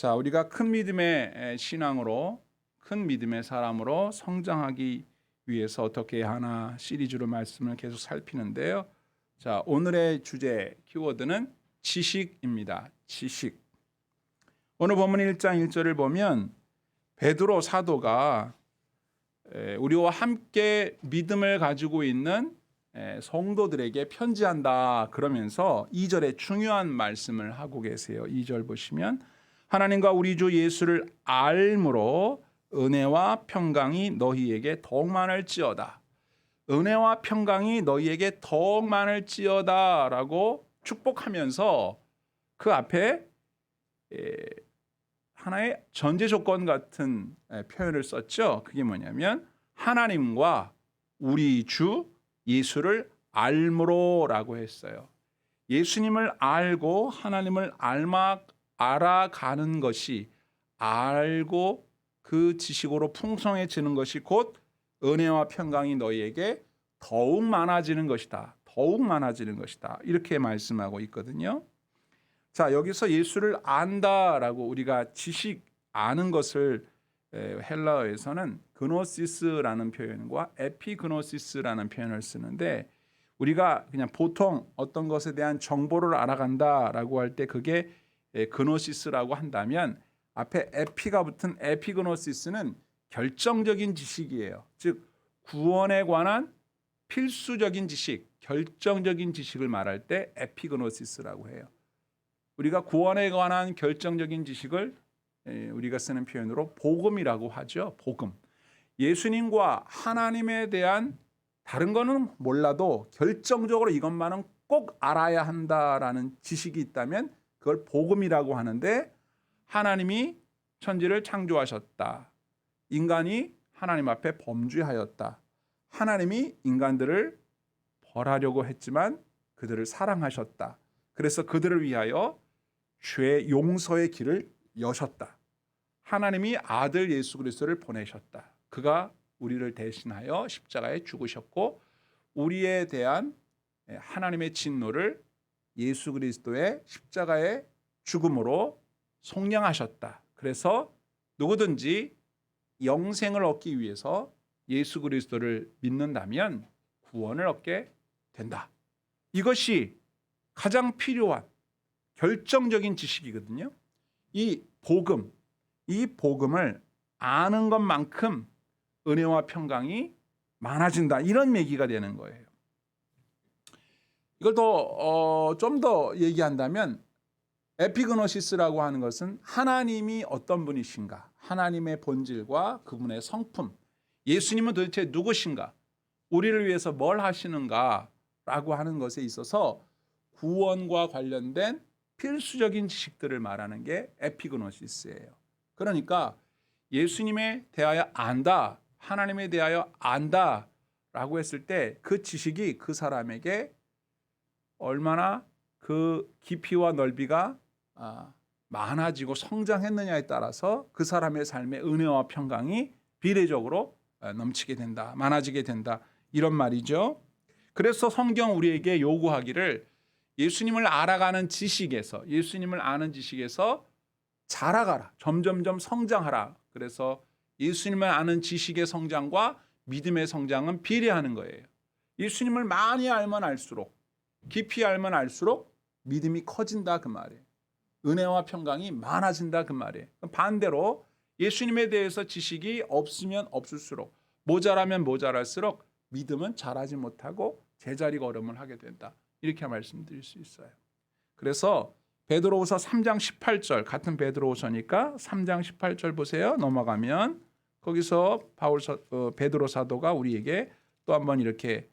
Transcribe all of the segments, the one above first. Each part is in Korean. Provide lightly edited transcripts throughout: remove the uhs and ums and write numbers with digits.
자, 우리가 큰 믿음의 신앙으로, 큰 믿음의 사람으로 성장하기 위해서 어떻게 해야 하나 시리즈로 말씀을 계속 살피는데요. 자, 오늘의 주제 키워드는 지식입니다. 지식. 오늘 본문 1장 1절을 보면 베드로 사도가 우리와 함께 믿음을 가지고 있는 성도들에게 편지한다 그러면서 2절에 중요한 말씀을 하고 계세요. 2절 보시면 하나님과 우리 주 예수를 알므로 은혜와 평강이 너희에게 더욱 많을지어다. 은혜와 평강이 너희에게 더욱 많을지어다 라고 축복하면서 그 앞에 하나의 전제 조건 같은 표현을 썼죠. 그게 뭐냐면 하나님과 우리 주 예수를 알므로라고 했어요. 예수님을 알고 하나님을 알아가는 것이, 알고 그 지식으로 풍성해지는 것이 곧 은혜와 평강이 너희에게 더욱 많아지는 것이다. 더욱 많아지는 것이다. 이렇게 말씀하고 있거든요. 자, 여기서 예수를 안다라고 우리가 지식, 아는 것을 헬라어에서는 그노시스라는 표현과 에피그노시스라는 표현을 쓰는데, 우리가 그냥 보통 어떤 것에 대한 정보를 알아간다라고 할 때 그게 그노시스라고 한다면, 앞에 에피가 붙은 에피그노시스는 결정적인 지식이에요. 즉 구원에 관한 필수적인 지식, 결정적인 지식을 말할 때 에피그노시스라고 해요. 우리가 구원에 관한 결정적인 지식을 우리가 쓰는 표현으로 복음이라고 하죠. 복음. 예수님과 하나님에 대한 다른 거는 몰라도 결정적으로 이것만은 꼭 알아야 한다라는 지식이 있다면 그걸 복음이라고 하는데, 하나님이 천지를 창조하셨다. 인간이 하나님 앞에 범죄하였다. 하나님이 인간들을 벌하려고 했지만 그들을 사랑하셨다. 그래서 그들을 위하여 죄 용서의 길을 여셨다. 하나님이 아들 예수 그리스도를 보내셨다. 그가 우리를 대신하여 십자가에 죽으셨고 우리에 대한 하나님의 진노를 예수 그리스도의 십자가의 죽음으로 속량하셨다. 그래서 누구든지 영생을 얻기 위해서 예수 그리스도를 믿는다면 구원을 얻게 된다. 이것이 가장 필요한 결정적인 지식이거든요. 이 복음을 아는 것만큼 은혜와 평강이 많아진다. 이런 얘기가 되는 거예요. 이걸 좀 더 얘기한다면 에피그노시스라고 하는 것은 하나님이 어떤 분이신가, 하나님의 본질과 그분의 성품, 예수님은 도대체 누구신가, 우리를 위해서 뭘 하시는가라고 하는 것에 있어서 구원과 관련된 필수적인 지식들을 말하는 게 에피그노시스예요. 그러니까 예수님에 대하여 안다, 하나님에 대하여 안다라고 했을 때 그 지식이 그 사람에게 얼마나 그 깊이와 넓이가 많아지고 성장했느냐에 따라서 그 사람의 삶의 은혜와 평강이 비례적으로 넘치게 된다, 많아지게 된다, 이런 말이죠. 그래서 성경 우리에게 요구하기를 예수님을 알아가는 지식에서, 예수님을 아는 지식에서 자라가라, 점점점 성장하라. 그래서 예수님을 아는 지식의 성장과 믿음의 성장은 비례하는 거예요. 예수님을 많이 알면 알수록, 깊이 알면 알수록 믿음이 커진다 그 말이에요. 은혜와 평강이 많아진다 그 말이에요. 반대로 예수님에 대해서 지식이 없으면 없을수록, 모자라면 모자랄수록 믿음은 자라지 못하고 제자리 걸음을 하게 된다. 이렇게 말씀드릴 수 있어요. 그래서 베드로후서 3장 18절, 같은 베드로후서니까 3장 18절 보세요. 넘어가면 거기서 베드로 사도가 우리에게 또 한번 이렇게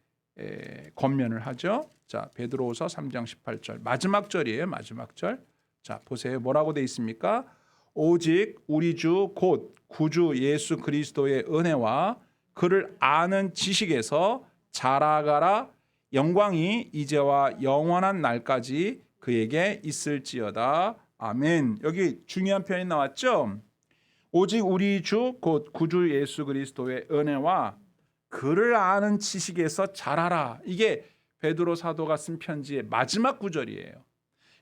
권면을 하죠. 자, 베드로후서 3장 18절 마지막 절이에요. 마지막 절. 자, 보세요. 뭐라고 돼 있습니까? 오직 우리 주 곧 구주 예수 그리스도의 은혜와 그를 아는 지식에서 자라가라. 영광이 이제와 영원한 날까지 그에게 있을지어다. 아멘. 여기 중요한 표현이 나왔죠. 오직 우리 주 곧 구주 예수 그리스도의 은혜와 그를 아는 지식에서 자라라. 이게 베드로 사도가 쓴 편지의 마지막 구절이에요.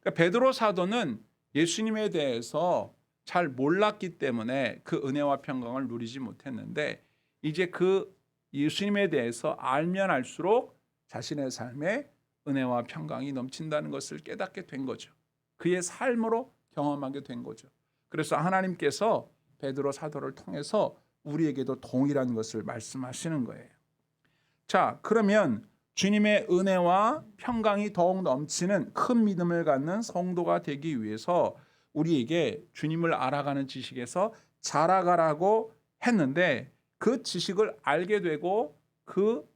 그러니까 베드로 사도는 예수님에 대해서 잘 몰랐기 때문에 그 은혜와 평강을 누리지 못했는데 이제 그 예수님에 대해서 알면 알수록 자신의 삶에 은혜와 평강이 넘친다는 것을 깨닫게 된 거죠. 그의 삶으로 경험하게 된 거죠. 그래서 하나님께서 베드로 사도를 통해서 우리에게도 동일한 것을 말씀하시는 거예요. 자, 그러면 주님의 은혜와 평강이 더욱 넘치는 큰 믿음을 갖는 성도가 되기 위해서 우리에게 주님을 알아가는 지식에서 자라가라고 했는데 그 지식을 알게 되고 그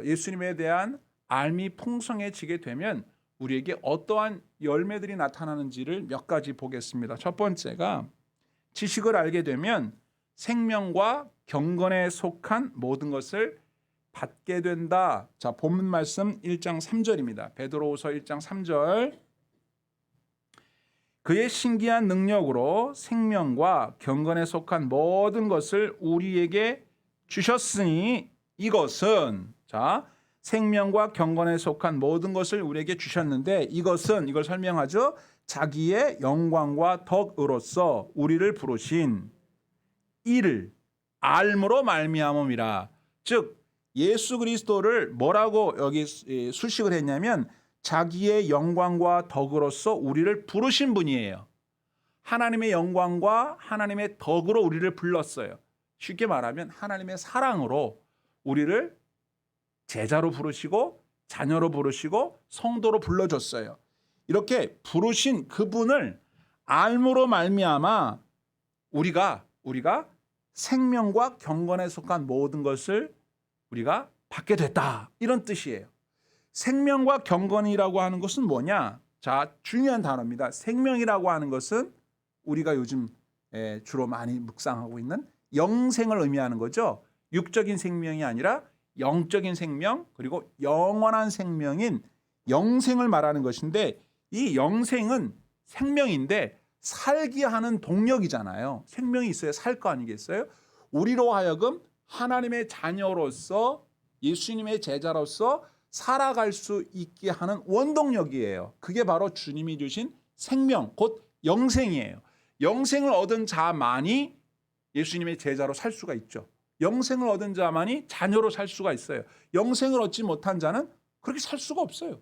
예수님에 대한 알미 풍성해지게 되면 우리에게 어떠한 열매들이 나타나는지를 몇 가지 보겠습니다. 첫 번째가 지식을 알게 되면 생명과 경건에 속한 모든 것을 받게 된다. 자, 본문 말씀 1장 3절입니다. 베드로후서 1장 3절. 그의 신기한 능력으로 생명과 경건에 속한 모든 것을 우리에게 주셨으니 이것은 자, 생명과 경건에 속한 모든 것을 우리에게 주셨는데 이것은 이걸 설명하죠. 자기의 영광과 덕으로서 우리를 부르신 이를 알므로 말미암음이라. 즉 예수 그리스도를 뭐라고 여기 수식을 했냐면 자기의 영광과 덕으로서 우리를 부르신 분이에요. 하나님의 영광과 하나님의 덕으로 우리를 불렀어요. 쉽게 말하면 하나님의 사랑으로 우리를 제자로 부르시고 자녀로 부르시고 성도로 불러줬어요. 이렇게 부르신 그분을 알므로 말미암아 우리가 생명과 경건에 속한 모든 것을 우리가 받게 됐다. 이런 뜻이에요. 생명과 경건이라고 하는 것은 뭐냐? 자, 중요한 단어입니다. 생명이라고 하는 것은 우리가 요즘 주로 많이 묵상하고 있는 영생을 의미하는 거죠. 육적인 생명이 아니라 영적인 생명 그리고 영원한 생명인 영생을 말하는 것인데 이 영생은 생명인데 살게 하는 동력이잖아요. 생명이 있어야 살 거 아니겠어요? 우리로 하여금 하나님의 자녀로서 예수님의 제자로서 살아갈 수 있게 하는 원동력이에요. 그게 바로 주님이 주신 생명 곧 영생이에요. 영생을 얻은 자만이 예수님의 제자로 살 수가 있죠. 영생을 얻은 자만이 자녀로 살 수가 있어요. 영생을 얻지 못한 자는 그렇게 살 수가 없어요.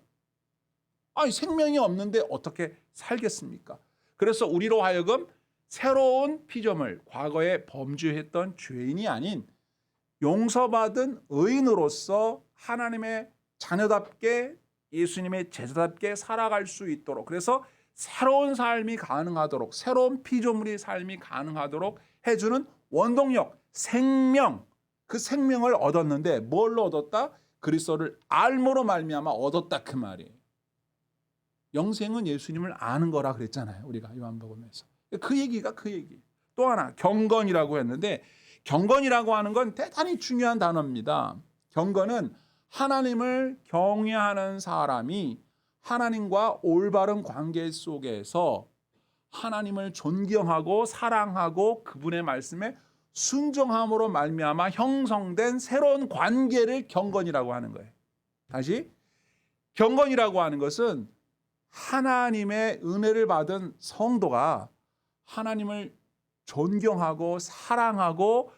아니, 생명이 없는데 어떻게 살겠습니까? 그래서 우리로 하여금 새로운 피조물, 과거에 범죄했던 죄인이 아닌 용서받은 의인으로서 하나님의 자녀답게 예수님의 제자답게 살아갈 수 있도록 그래서 새로운 삶이 가능하도록 새로운 피조물의 삶이 가능하도록 해주는 원동력, 생명, 그 생명을 얻었는데 뭘로 얻었다? 그리스도를 알므로 말미암아 얻었다 그 말이에요. 영생은 예수님을 아는 거라 그랬잖아요. 우리가 요한복음에서. 그 얘기가 그 얘기. 또 하나 경건이라고 했는데 경건이라고 하는 건 대단히 중요한 단어입니다. 경건은 하나님을 경외하는 사람이 하나님과 올바른 관계 속에서 하나님을 존경하고 사랑하고 그분의 말씀에 순종함으로 말미암아 형성된 새로운 관계를 경건이라고 하는 거예요. 다시 경건이라고 하는 것은 하나님의 은혜를 받은 성도가 하나님을 존경하고 사랑하고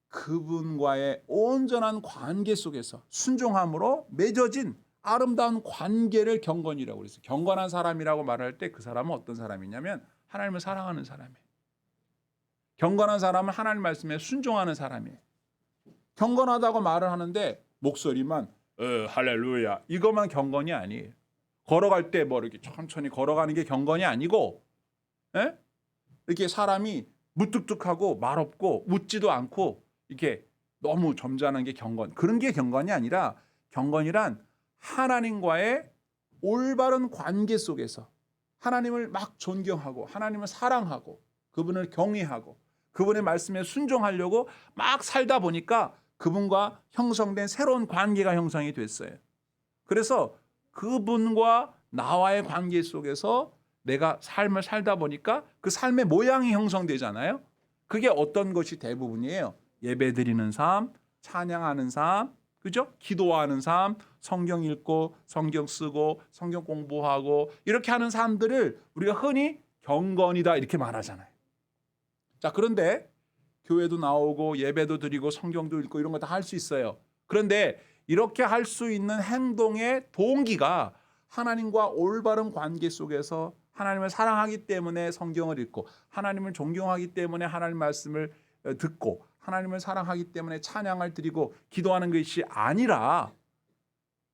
그분과의 온전한 관계 속에서 순종함으로 맺어진 아름다운 관계를 경건이라고 그랬어요. 경건한 사람이라고 말할 때 그 사람은 어떤 사람이냐면 하나님을 사랑하는 사람이에요. 경건한 사람은 하나님 말씀에 순종하는 사람이에요. 경건하다고 말을 하는데 목소리만 할렐루야 이것만 경건이 아니에요. 걸어갈 때 뭐 이렇게 천천히 걸어가는 게 경건이 아니고 이렇게 사람이 무뚝뚝하고 말없고 웃지도 않고 이렇게 너무 점잖은 게 경건. 그런 게 경건이 아니라 경건이란 하나님과의 올바른 관계 속에서 하나님을 막 존경하고 하나님을 사랑하고 그분을 경외하고 그분의 말씀에 순종하려고 막 살다 보니까 그분과 형성된 새로운 관계가 형성이 됐어요. 그래서 그분과 나와의 관계 속에서 내가 삶을 살다 보니까 그 삶의 모양이 형성되잖아요. 그게 어떤 것이 대부분이에요. 예배드리는 삶, 찬양하는 삶, 그죠? 기도하는 삶, 성경 읽고 성경 쓰고 성경 공부하고 이렇게 하는 삶들을 우리가 흔히 경건이다 이렇게 말하잖아요. 자, 그런데 교회도 나오고 예배도 드리고 성경도 읽고 이런 거 다 할 수 있어요. 그런데 이렇게 할 수 있는 행동의 동기가 하나님과 올바른 관계 속에서 하나님을 사랑하기 때문에 성경을 읽고 하나님을 존경하기 때문에 하나님 말씀을 듣고 하나님을 사랑하기 때문에 찬양을 드리고 기도하는 것이 아니라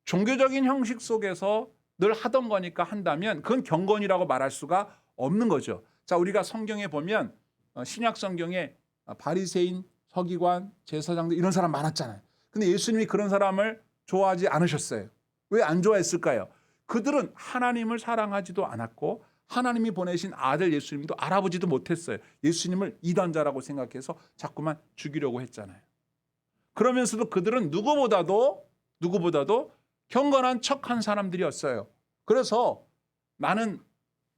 종교적인 형식 속에서 늘 하던 거니까 한다면 그건 경건이라고 말할 수가 없는 거죠. 자, 우리가 성경에 보면 신약 성경에 바리새인, 서기관, 제사장들 이런 사람 많았잖아요. 근데 예수님이 그런 사람을 좋아하지 않으셨어요. 왜 안 좋아했을까요? 그들은 하나님을 사랑하지도 않았고 하나님이 보내신 아들 예수님도 알아보지도 못했어요. 예수님을 이단자라고 생각해서 자꾸만 죽이려고 했잖아요. 그러면서도 그들은 누구보다도 경건한 척한 사람들이었어요. 그래서 나는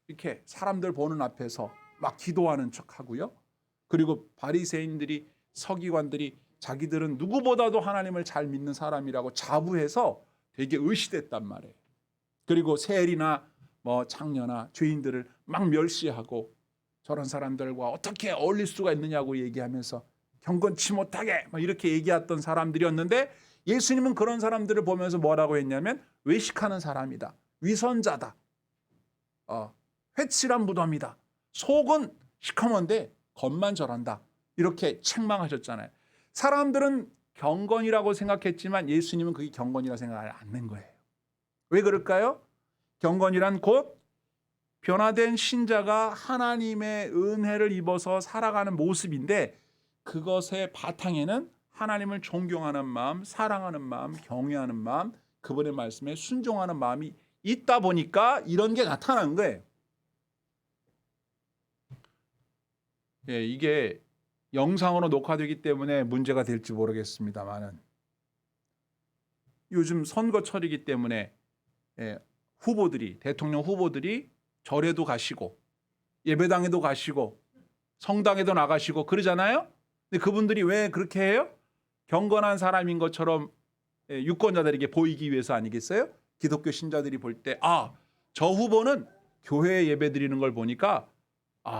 이렇게 사람들 보는 앞에서 막 기도하는 척하고요. 그리고 바리새인들이 서기관들이 자기들은 누구보다도 하나님을 잘 믿는 사람이라고 자부해서 되게 의시됐단 말이에요. 그리고 세리나 창녀나 죄인들을 막 멸시하고 저런 사람들과 어떻게 어울릴 수가 있느냐고 얘기하면서 경건치 못하게 이렇게 얘기했던 사람들이었는데 예수님은 그런 사람들을 보면서 뭐라고 했냐면 외식하는 사람이다. 위선자다. 회칠한 무덤이다. 속은 시커먼데 겉만 저런다. 이렇게 책망하셨잖아요. 사람들은 경건이라고 생각했지만 예수님은 그게 경건이라고 생각을 안 한 거예요. 왜 그럴까요? 경건이란 곧 변화된 신자가 하나님의 은혜를 입어서 살아가는 모습인데 그것의 바탕에는 하나님을 존경하는 마음, 사랑하는 마음, 경외하는 마음, 그분의 말씀에 순종하는 마음이 있다 보니까 이런 게 나타난 거예요. 예, 이게 영상으로 녹화되기 때문에 문제가 될지 모르겠습니다만은 요즘 선거철이기 때문에 대통령 후보들이 절에도 가시고 예배당에도 가시고 성당에도 나가시고 그러잖아요. 근데 그분들이 왜 그렇게 해요? 경건한 사람인 것처럼 유권자들에게 보이기 위해서 아니겠어요? 기독교 신자들이 볼 때 저 후보는 교회에 예배 드리는 걸 보니까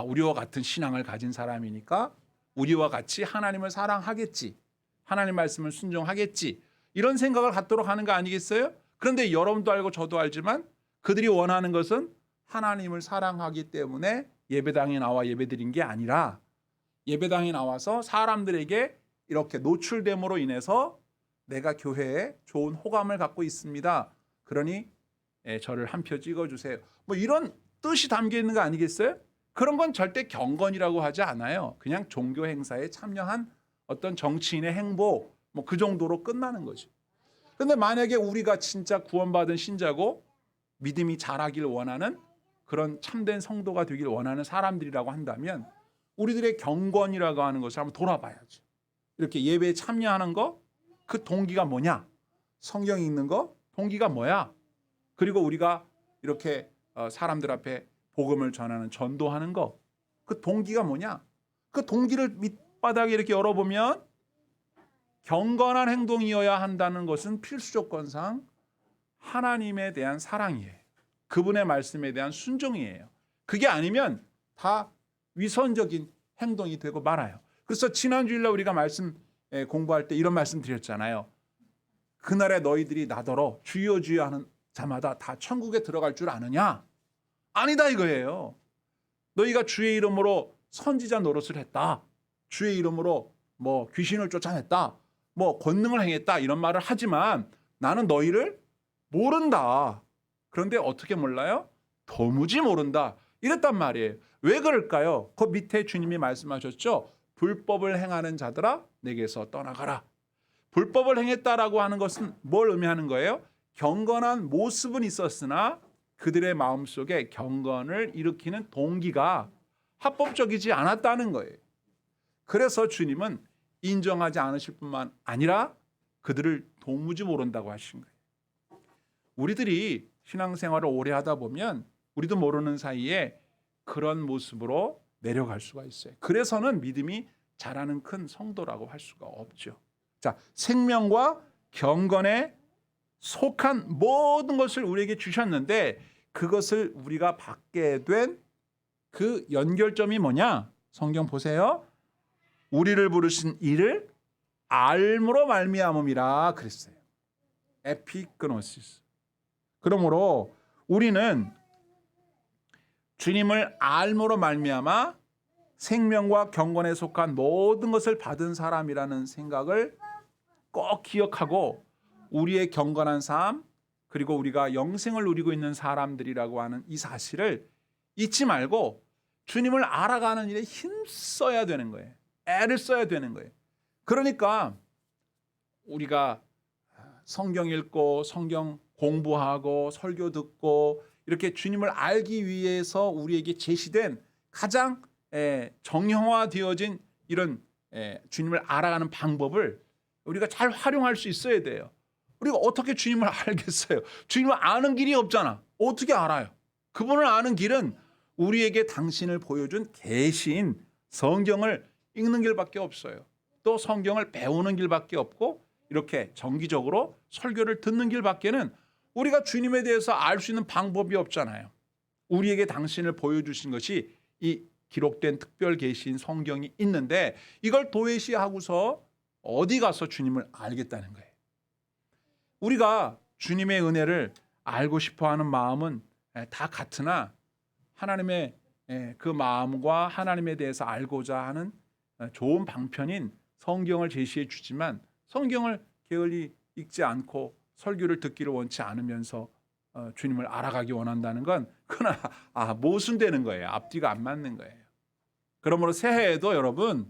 우리와 같은 신앙을 가진 사람이니까 우리와 같이 하나님을 사랑하겠지. 하나님 말씀을 순종하겠지. 이런 생각을 갖도록 하는 거 아니겠어요? 그런데 여러분도 알고 저도 알지만 그들이 원하는 것은 하나님을 사랑하기 때문에 예배당에 나와 예배드린 게 아니라 예배당에 나와서 사람들에게 이렇게 노출됨으로 인해서 내가 교회에 좋은 호감을 갖고 있습니다. 그러니 저를 한 표 찍어주세요. 이런 뜻이 담겨 있는 거 아니겠어요? 그런 건 절대 경건이라고 하지 않아요. 그냥 종교 행사에 참여한 어떤 정치인의 행보 그 정도로 끝나는 거죠. 그런데 만약에 우리가 진짜 구원받은 신자고 믿음이 자라길 원하는 그런 참된 성도가 되길 원하는 사람들이라고 한다면 우리들의 경건이라고 하는 것을 한번 돌아봐야죠. 이렇게 예배에 참여하는 거 그 동기가 뭐냐? 성경 읽는 거 동기가 뭐야? 그리고 우리가 이렇게 사람들 앞에 복음을 전하는 전도하는 거 그 동기가 뭐냐? 그 동기를 밑바닥에 이렇게 열어보면 경건한 행동이어야 한다는 것은 필수 조건상 하나님에 대한 사랑이에요. 그분의 말씀에 대한 순종이에요. 그게 아니면 다 위선적인 행동이 되고 말아요. 그래서 지난주일날 우리가 말씀 공부할 때 이런 말씀 드렸잖아요. 그날에 너희들이 나더러 주여 주여 하는 자마다 다 천국에 들어갈 줄 아느냐? 아니다 이거예요. 너희가 주의 이름으로 선지자 노릇을 했다. 주의 이름으로 귀신을 쫓아냈다. 권능을 행했다. 이런 말을 하지만 나는 너희를 모른다. 그런데 어떻게 몰라요? 도무지 모른다. 이랬단 말이에요. 왜 그럴까요? 그 밑에 주님이 말씀하셨죠. 불법을 행하는 자들아 내게서 떠나가라. 불법을 행했다라고 하는 것은 뭘 의미하는 거예요? 경건한 모습은 있었으나 그들의 마음속에 경건을 일으키는 동기가 합법적이지 않았다는 거예요. 그래서 주님은 인정하지 않으실 뿐만 아니라 그들을 도무지 모른다고 하신 거예요. 우리들이 신앙생활을 오래 하다 보면 우리도 모르는 사이에 그런 모습으로 내려갈 수가 있어요. 그래서는 믿음이 자라는 큰 성도라고 할 수가 없죠. 자, 생명과 경건에 속한 모든 것을 우리에게 주셨는데 그것을 우리가 받게 된 그 연결점이 뭐냐? 성경 보세요. 우리를 부르신 이를 알므로 말미암음이라 그랬어요. 에피그노시스. 그러므로 우리는 주님을 알므로 말미암아 생명과 경건에 속한 모든 것을 받은 사람이라는 생각을 꼭 기억하고 우리의 경건한 삶 그리고 우리가 영생을 누리고 있는 사람들이라고 하는 이 사실을 잊지 말고 주님을 알아가는 일에 힘써야 되는 거예요. 애를 써야 되는 거예요. 그러니까 우리가 성경 읽고 성경 공부하고 설교 듣고 이렇게 주님을 알기 위해서 우리에게 제시된 가장 정형화되어진 이런 주님을 알아가는 방법을 우리가 잘 활용할 수 있어야 돼요. 우리가 어떻게 주님을 알겠어요? 주님을 아는 길이 없잖아. 어떻게 알아요? 그분을 아는 길은 우리에게 당신을 보여준 계시인 성경을 읽는 길밖에 없어요. 또 성경을 배우는 길밖에 없고 이렇게 정기적으로 설교를 듣는 길밖에는 우리가 주님에 대해서 알 수 있는 방법이 없잖아요. 우리에게 당신을 보여주신 것이 이 기록된 특별 계시인 성경이 있는데 이걸 도외시하고서 어디 가서 주님을 알겠다는 거예요. 우리가 주님의 은혜를 알고 싶어하는 마음은 다 같으나 하나님의 그 마음과 하나님에 대해서 알고자 하는 좋은 방편인 성경을 제시해 주지만 성경을 게을리 읽지 않고 설교를 듣기를 원치 않으면서 주님을 알아가기 원한다는 건 그러나 모순되는 거예요. 앞뒤가 안 맞는 거예요. 그러므로 새해에도 여러분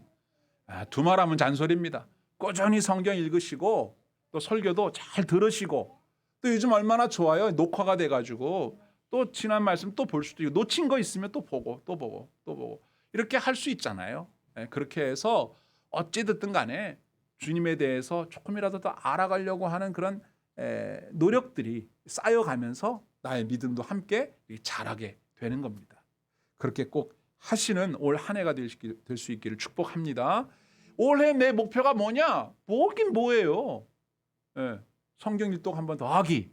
두말하면 잔소리입니다. 꾸준히 성경 읽으시고 또 설교도 잘 들으시고 또 요즘 얼마나 좋아요. 녹화가 돼가지고 또 지난 말씀 또 볼 수도 있고 놓친 거 있으면 또 보고 또 보고 또 보고 이렇게 할 수 있잖아요. 그렇게 해서 어찌 됐든 간에 주님에 대해서 조금이라도 더 알아가려고 하는 그런 노력들이 쌓여가면서 나의 믿음도 함께 자라게 되는 겁니다. 그렇게 꼭 하시는 올 한 해가 될 수 있기를 축복합니다. 올해 내 목표가 뭐냐? 뭐긴 뭐예요. 성경 일독 한 번 더 하기.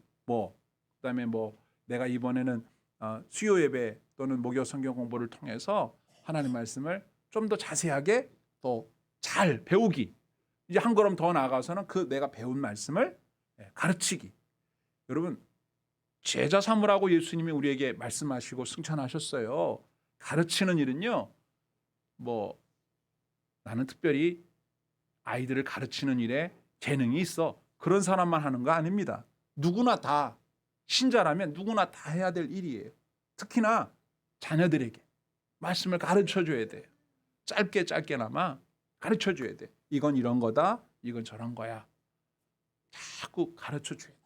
그다음에 내가 이번에는 수요 예배 또는 목요 성경 공부를 통해서 하나님 말씀을 좀 더 자세하게 또 잘 배우기. 이제 한 걸음 더 나아가서는 그 내가 배운 말씀을 가르치기. 여러분 제자 삼으라고 예수님이 우리에게 말씀하시고 승천하셨어요. 가르치는 일은요. 나는 특별히 아이들을 가르치는 일에 재능이 있어. 그런 사람만 하는 거 아닙니다. 누구나 다 신자라면 누구나 다 해야 될 일이에요. 특히나 자녀들에게 말씀을 가르쳐줘야 돼요. 짧게나마 가르쳐줘야 돼. 이건 이런 거다. 이건 저런 거야. 자꾸 가르쳐줘야 돼.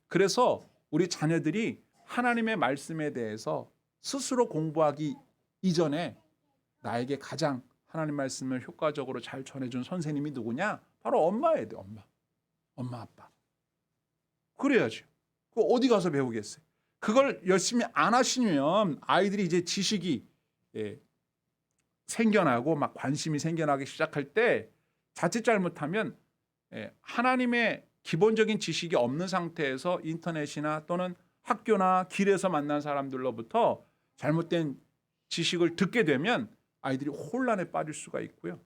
그래서 우리 자녀들이 하나님의 말씀에 대해서 스스로 공부하기 이전에 나에게 가장 하나님 말씀을 효과적으로 잘 전해준 선생님이 누구냐? 바로 엄마예요. 엄마 아빠. 그래야죠. 어디 가서 배우겠어요? 그걸 열심히 안 하시면 아이들이 이제 지식이 생겨나고 막 관심이 생겨나기 시작할 때 자칫 잘못하면 하나님의 기본적인 지식이 없는 상태에서 인터넷이나 또는 학교나 길에서 만난 사람들로부터 잘못된 지식을 듣게 되면 아이들이 혼란에 빠질 수가 있고요.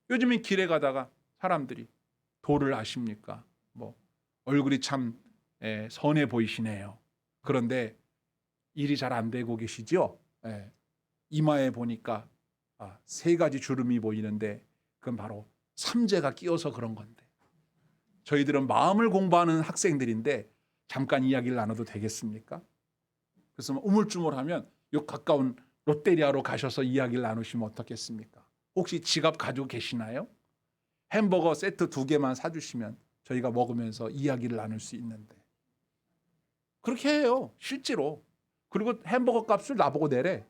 요즘엔 길에 가다가 사람들이 도를 아십니까? 얼굴이 참 선해 보이시네요. 그런데 일이 잘 안 되고 계시죠? 이마에 보니까 3가지 주름이 보이는데 그건 바로 삼재가 끼어서 그런 건데 저희들은 마음을 공부하는 학생들인데 잠깐 이야기를 나눠도 되겠습니까? 그래서 우물쭈물하면 요 가까운 롯데리아로 가셔서 이야기를 나누시면 어떻겠습니까? 혹시 지갑 가지고 계시나요? 햄버거 세트 2개만 사주시면 저희가 먹으면서 이야기를 나눌 수 있는데 그렇게 해요. 실제로. 그리고 햄버거 값을 나보고 내래.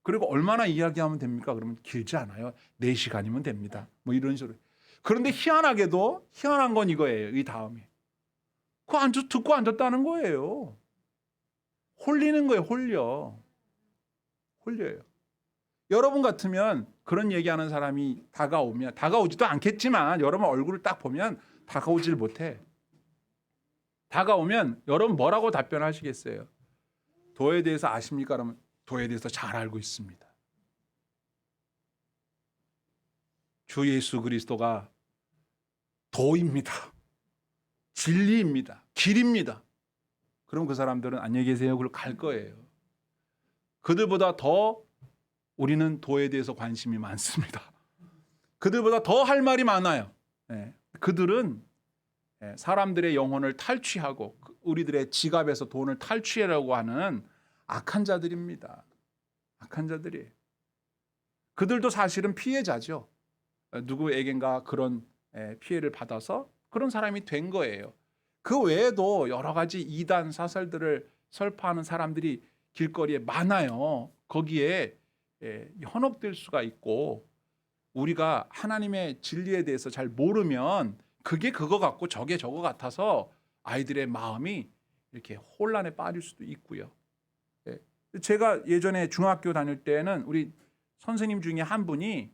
그리고 얼마나 이야기하면 됩니까? 그러면 길지 않아요. 4시간이면 됩니다. 이런 식으로. 그런데 희한하게도 희한한 건 이거예요. 이 다음에. 그거 듣고 앉았다는 거예요. 홀리는 거예요. 홀려요. 여러분 같으면 그런 얘기하는 사람이 다가오지도 않겠지만 여러분 얼굴을 딱 보면 다가오질 못해. 다가오면 여러분 뭐라고 답변하시겠어요? 도에 대해서 아십니까? 그러면 도에 대해서 잘 알고 있습니다. 주 예수 그리스도가 도입니다. 진리입니다. 길입니다. 그럼 그 사람들은 안녕히 계세요. 그걸 갈 거예요. 그들보다 더 우리는 도에 대해서 관심이 많습니다. 그들보다 더 할 말이 많아요. 그들은 사람들의 영혼을 탈취하고 우리들의 지갑에서 돈을 탈취하려고 하는 악한 자들입니다. 악한 자들이. 그들도 사실은 피해자죠. 누구에겐가 그런 피해를 받아서 그런 사람이 된 거예요. 그 외에도 여러 가지 이단 사설들을 설파하는 사람들이 길거리에 많아요. 거기에 현혹될 수가 있고 우리가 하나님의 진리에 대해서 잘 모르면 그게 그거 같고 저게 저거 같아서 아이들의 마음이 이렇게 혼란에 빠질 수도 있고요. 제가 예전에 중학교 다닐 때는 우리 선생님 중에 한 분이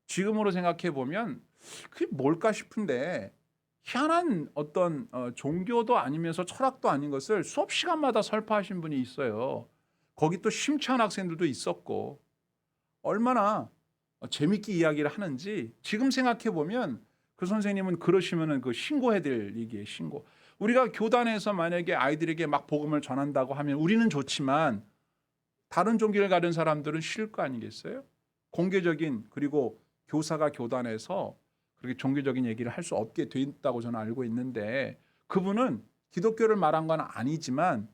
지금으로 생각해 보면 그게 뭘까 싶은데 희한한 어떤 종교도 아니면서 철학도 아닌 것을 수업 시간마다 설파하신 분이 있어요. 거기 또 심취한 학생들도 있었고 얼마나 재밌게 이야기를 하는지 지금 생각해 보면 그 선생님은 그러시면은 그 신고해야 될 얘기예요. 신고. 우리가 교단에서 만약에 아이들에게 막 복음을 전한다고 하면 우리는 좋지만 다른 종교를 가진 사람들은 싫을 거 아니겠어요? 공개적인 그리고 교사가 교단에서 그렇게 종교적인 얘기를 할 수 없게 돼 있다고 저는 알고 있는데 그분은 기독교를 말한 건 아니지만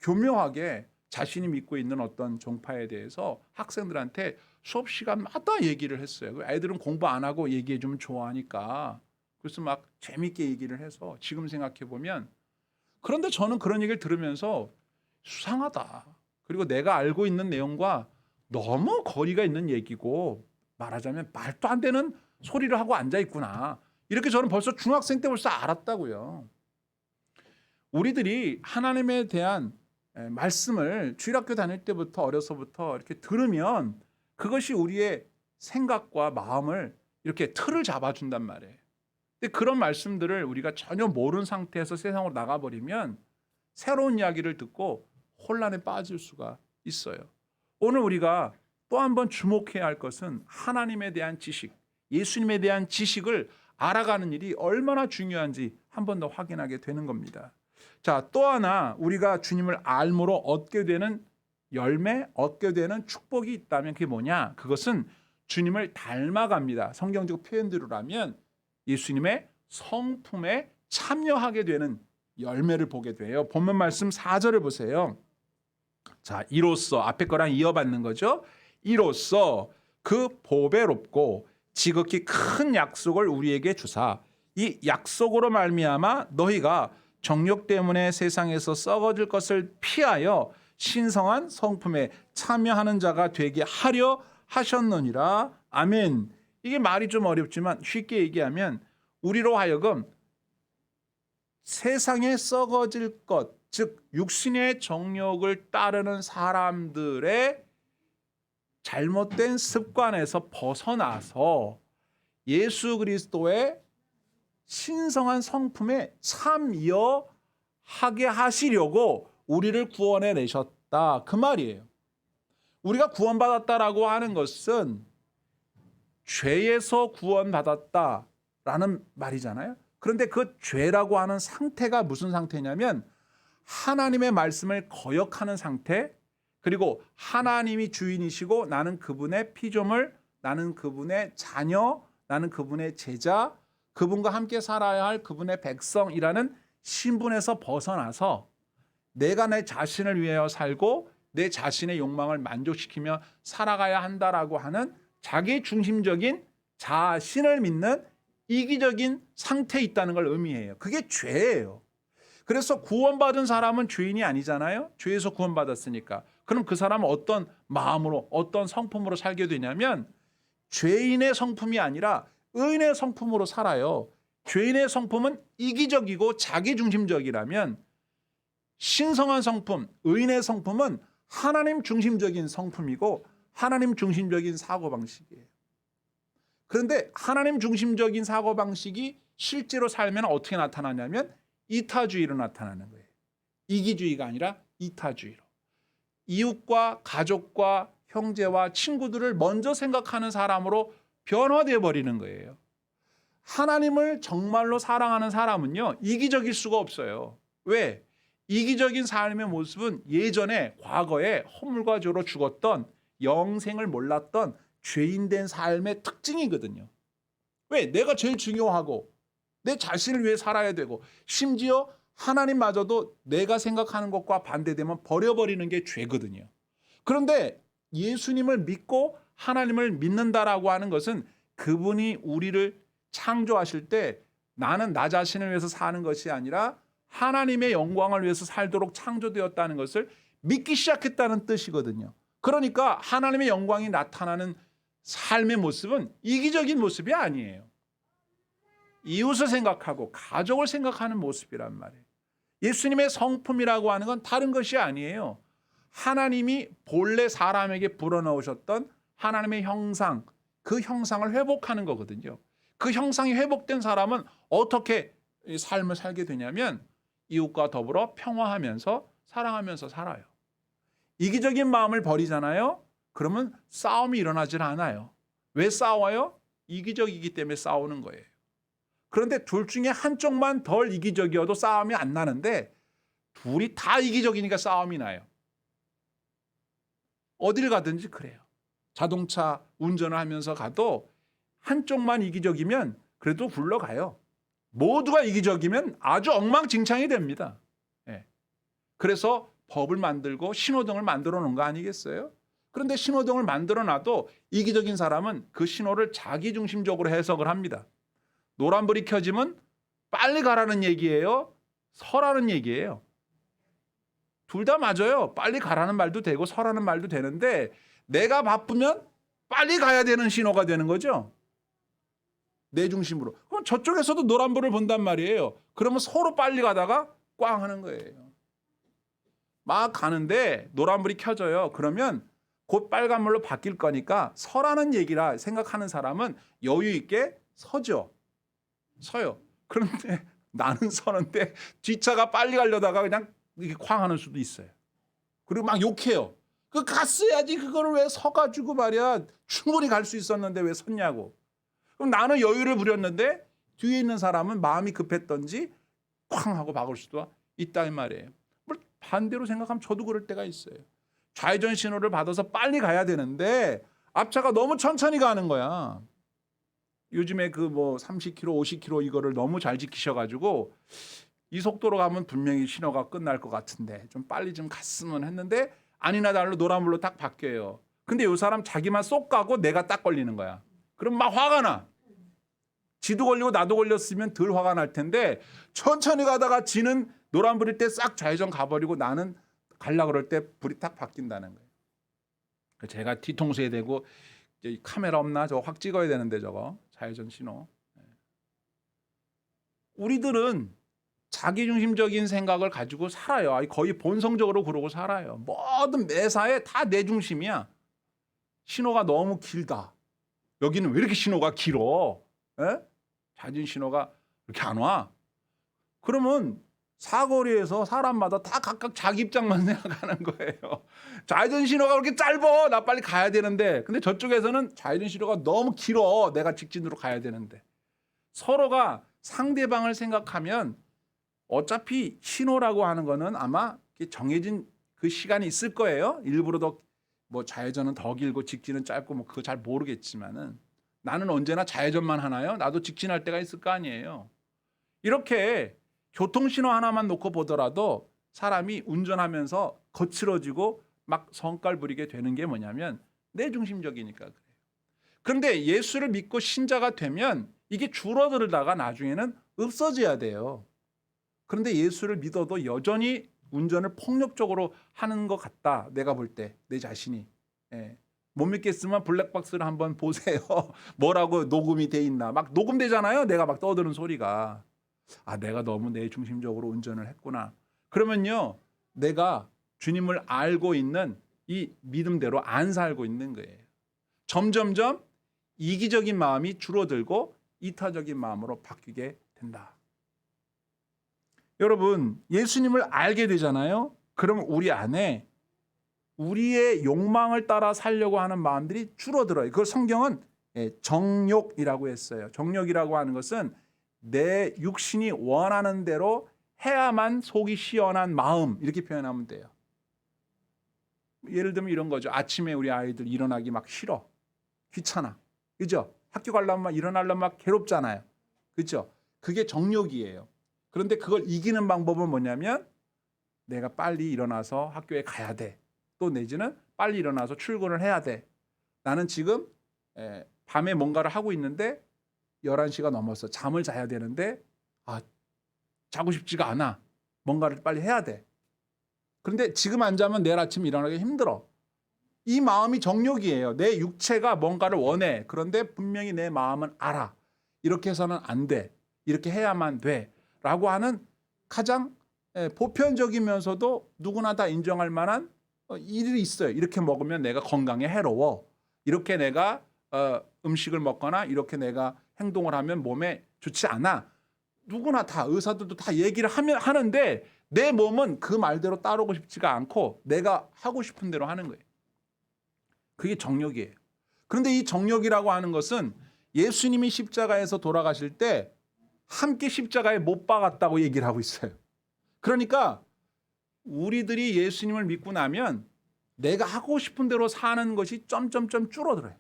교묘하게 자신이 믿고 있는 어떤 종파에 대해서 학생들한테 수업 시간마다 얘기를 했어요. 애들은 공부 안 하고 얘기해 주면 좋아하니까. 그래서 막 재밌게 얘기를 해서 지금 생각해 보면 그런데 저는 그런 얘기를 들으면서 수상하다. 그리고 내가 알고 있는 내용과 너무 거리가 있는 얘기고 말하자면 말도 안 되는 소리를 하고 앉아 있구나. 이렇게 저는 벌써 중학생 때 벌써 알았다고요. 우리들이 하나님에 대한 말씀을 주일학교 다닐 때부터 어려서부터 이렇게 들으면 그것이 우리의 생각과 마음을 이렇게 틀을 잡아준단 말이에요. 근데 그런 말씀들을 우리가 전혀 모르는 상태에서 세상으로 나가버리면 새로운 이야기를 듣고 혼란에 빠질 수가 있어요. 오늘 우리가 또 한 번 주목해야 할 것은 하나님에 대한 지식, 예수님에 대한 지식을 알아가는 일이 얼마나 중요한지 한 번 더 확인하게 되는 겁니다. 자, 또 하나 우리가 주님을 알므로 얻게 되는 열매, 얻게 되는 축복이 있다면 그게 뭐냐? 그것은 주님을 닮아갑니다. 성경적 표현대로라면 예수님의 성품에 참여하게 되는 열매를 보게 돼요. 본문 말씀 4절을 보세요. 자, 이로써 앞에 거랑 이어받는 거죠. 이로써 그 보배롭고 지극히 큰 약속을 우리에게 주사 이 약속으로 말미암아 너희가 정욕 때문에 세상에서 썩어질 것을 피하여 신성한 성품에 참여하는 자가 되게 하려 하셨느니라. 아멘. 이게 말이 좀 어렵지만 쉽게 얘기하면 우리로 하여금 세상에 썩어질 것, 즉 육신의 정욕을 따르는 사람들의 잘못된 습관에서 벗어나서 예수 그리스도의 신성한 성품에 참여하게 하시려고 우리를 구원해 내셨다. 그 말이에요. 우리가 구원받았다라고 하는 것은 죄에서 구원받았다라는 말이잖아요. 그런데 그 죄라고 하는 상태가 무슨 상태냐면 하나님의 말씀을 거역하는 상태, 그리고 하나님이 주인이시고 나는 그분의 피조물, 나는 그분의 자녀, 나는 그분의 제자, 그분과 함께 살아야 할 그분의 백성이라는 신분에서 벗어나서 내가 내 자신을 위하여 살고 내 자신의 욕망을 만족시키며 살아가야 한다라고 하는 자기 중심적인 자신을 믿는 이기적인 상태에 있다는 걸 의미해요. 그게 죄예요. 그래서 구원받은 사람은 죄인이 아니잖아요. 죄에서 구원받았으니까. 그럼 그 사람은 어떤 마음으로 어떤 성품으로 살게 되냐면 죄인의 성품이 아니라 의인의 성품으로 살아요. 죄인의 성품은 이기적이고 자기중심적이라면 신성한 성품, 의인의 성품은 하나님 중심적인 성품이고 하나님 중심적인 사고방식이에요. 그런데 하나님 중심적인 사고방식이 실제로 살면 어떻게 나타나냐면 이타주의로 나타나는 거예요. 이기주의가 아니라 이타주의로. 이웃과 가족과 형제와 친구들을 먼저 생각하는 사람으로 변화되어 버리는 거예요. 하나님을 정말로 사랑하는 사람은요, 이기적일 수가 없어요. 왜? 이기적인 삶의 모습은 예전에 과거에 허물과 죄로 죽었던, 영생을 몰랐던 죄인된 삶의 특징이거든요. 왜? 내가 제일 중요하고 내 자신을 위해 살아야 되고, 심지어 하나님마저도 내가 생각하는 것과 반대되면 버려버리는 게 죄거든요. 그런데 예수님을 믿고 하나님을 믿는다라고 하는 것은 그분이 우리를 창조하실 때 나는 나 자신을 위해서 사는 것이 아니라 하나님의 영광을 위해서 살도록 창조되었다는 것을 믿기 시작했다는 뜻이거든요. 그러니까 하나님의 영광이 나타나는 삶의 모습은 이기적인 모습이 아니에요. 이웃을 생각하고 가족을 생각하는 모습이란 말이에요. 예수님의 성품이라고 하는 건 다른 것이 아니에요. 하나님이 본래 사람에게 불어넣으셨던 하나님의 형상, 그 형상을 회복하는 거거든요. 그 형상이 회복된 사람은 어떻게 삶을 살게 되냐면 이웃과 더불어 평화하면서 사랑하면서 살아요. 이기적인 마음을 버리잖아요. 그러면 싸움이 일어나질 않아요. 왜 싸워요? 이기적이기 때문에 싸우는 거예요. 그런데 둘 중에 한쪽만 덜 이기적이어도 싸움이 안 나는데 둘이 다 이기적이니까 싸움이 나요. 어딜 가든지 그래요. 자동차 운전을 하면서 가도 한쪽만 이기적이면 그래도 굴러가요. 모두가 이기적이면 아주 엉망진창이 됩니다. 예. 그래서 법을 만들고 신호등을 만들어 놓은 거 아니겠어요? 그런데 신호등을 만들어 놔도 이기적인 사람은 그 신호를 자기중심적으로 해석을 합니다. 노란불이 켜지면 빨리 가라는 얘기예요? 서라는 얘기예요? 둘 다 맞아요. 빨리 가라는 말도 되고 서라는 말도 되는데 내가 바쁘면 빨리 가야 되는 신호가 되는 거죠. 내 중심으로. 그럼 저쪽에서도 노란불을 본단 말이에요. 그러면 서로 빨리 가다가 꽝 하는 거예요. 막 가는데 노란불이 켜져요. 그러면 곧 빨간불로 바뀔 거니까 서라는 얘기라 생각하는 사람은 여유 있게 서죠. 서요. 그런데 나는 서는데 뒷차가 빨리 가려다가 그냥 이렇게 쾅 하는 수도 있어요. 그리고 막 욕해요. 그 갔어야지 그거를 왜 서가지고 말이야. 충분히 갈 수 있었는데 왜 섰냐고. 그럼 나는 여유를 부렸는데 뒤에 있는 사람은 마음이 급했던지 쾅 하고 박을 수도 있다 이 말이에요. 반대로 생각하면 저도 그럴 때가 있어요. 좌회전 신호를 받아서 빨리 가야 되는데 앞차가 너무 천천히 가는 거야. 요즘에 그 뭐 30km, 50km 이거를 너무 잘 지키셔가지고 이 속도로 가면 분명히 신호가 끝날 것 같은데 좀 빨리 좀 갔으면 했는데 아니나 다를로 노란불로 딱 바뀌어요. 근데 이 사람 자기만 쏙 가고 내가 딱 걸리는 거야. 그럼 막 화가 나. 지도 걸리고 나도 걸렸으면 덜 화가 날 텐데 천천히 가다가 지는 노란불일 때 싹 좌회전 가버리고 나는 갈라 그럴 때 불이 딱 바뀐다는 거예요. 제가 뒤통수에 대고 카메라 없나 저거 확 찍어야 되는데 저거 좌회전 신호. 우리들은 자기중심적인 생각을 가지고 살아요. 거의 본성적으로 그러고 살아요. 모든 매사에 다 내 중심이야. 신호가 너무 길다. 여기는 왜 이렇게 신호가 길어? 좌회전 신호가 이렇게 안 와? 그러면 사거리에서 사람마다 다 각각 자기 입장만 생각하는 거예요. 좌회전 신호가 그렇게 짧아. 나 빨리 가야 되는데. 근데 저쪽에서는 좌회전 신호가 너무 길어. 내가 직진으로 가야 되는데. 서로가 상대방을 생각하면 어차피 신호라고 하는 거는 아마 정해진 그 시간이 있을 거예요. 일부러 더 뭐 좌회전은 더 길고 직진은 짧고 뭐 그거 잘 모르겠지만은 나는 언제나 좌회전만 하나요? 나도 직진할 때가 있을 거 아니에요. 이렇게 교통신호 하나만 놓고 보더라도 사람이 운전하면서 거칠어지고 막 성깔 부리게 되는 게 뭐냐면 내 중심적이니까 그래요. 그런데 예수를 믿고 신자가 되면 이게 줄어들다가 나중에는 없어져야 돼요. 그런데 예수를 믿어도 여전히 운전을 폭력적으로 하는 것 같다. 내가 볼 때 내 자신이. 못 믿겠으면 블랙박스를 한번 보세요. 뭐라고 녹음이 돼 있나. 막 녹음되잖아요. 내가 막 떠드는 소리가. 아, 내가 너무 내 중심적으로 운전을 했구나. 그러면요, 내가 주님을 알고 있는 이 믿음대로 안 살고 있는 거예요. 점점점 이기적인 마음이 줄어들고 이타적인 마음으로 바뀌게 된다. 여러분, 예수님을 알게 되잖아요. 그러면 우리 안에 우리의 욕망을 따라 살려고 하는 마음들이 줄어들어요. 그걸 성경은 정욕이라고 했어요. 정욕이라고 하는 것은 내 육신이 원하는 대로 해야만 속이 시원한 마음, 이렇게 표현하면 돼요. 예를 들면 이런 거죠. 아침에 우리 아이들 일어나기 막 싫어. 귀찮아. 그죠? 학교 가려면 막 일어나려면 막 괴롭잖아요. 그죠? 그게 정욕이에요. 그런데 그걸 이기는 방법은 뭐냐면 내가 빨리 일어나서 학교에 가야 돼. 또 내지는 빨리 일어나서 출근을 해야 돼. 나는 지금 밤에 뭔가를 하고 있는데 11시가 넘었어. 잠을 자야 되는데 자고 싶지가 않아. 뭔가를 빨리 해야 돼. 그런데 지금 안 자면 내일 아침 일어나기 힘들어. 이 마음이 정욕이에요. 내 육체가 뭔가를 원해. 그런데 분명히 내 마음은 알아. 이렇게 해서는 안 돼. 이렇게 해야만 돼. 라고 하는 가장 보편적이면서도 누구나 다 인정할 만한 일이 있어요. 이렇게 먹으면 내가 건강에 해로워. 이렇게 내가 음식을 먹거나 이렇게 내가 행동을 하면 몸에 좋지 않아. 누구나 다 의사들도 다 얘기를 하는데 내 몸은 그 말대로 따르고 싶지가 않고 내가 하고 싶은 대로 하는 거예요. 그게 정욕이에요. 그런데 이 정욕이라고 하는 것은 예수님이 십자가에서 돌아가실 때 함께 십자가에 못 박았다고 얘기를 하고 있어요. 그러니까 우리들이 예수님을 믿고 나면 내가 하고 싶은 대로 사는 것이 점점점 줄어들어요.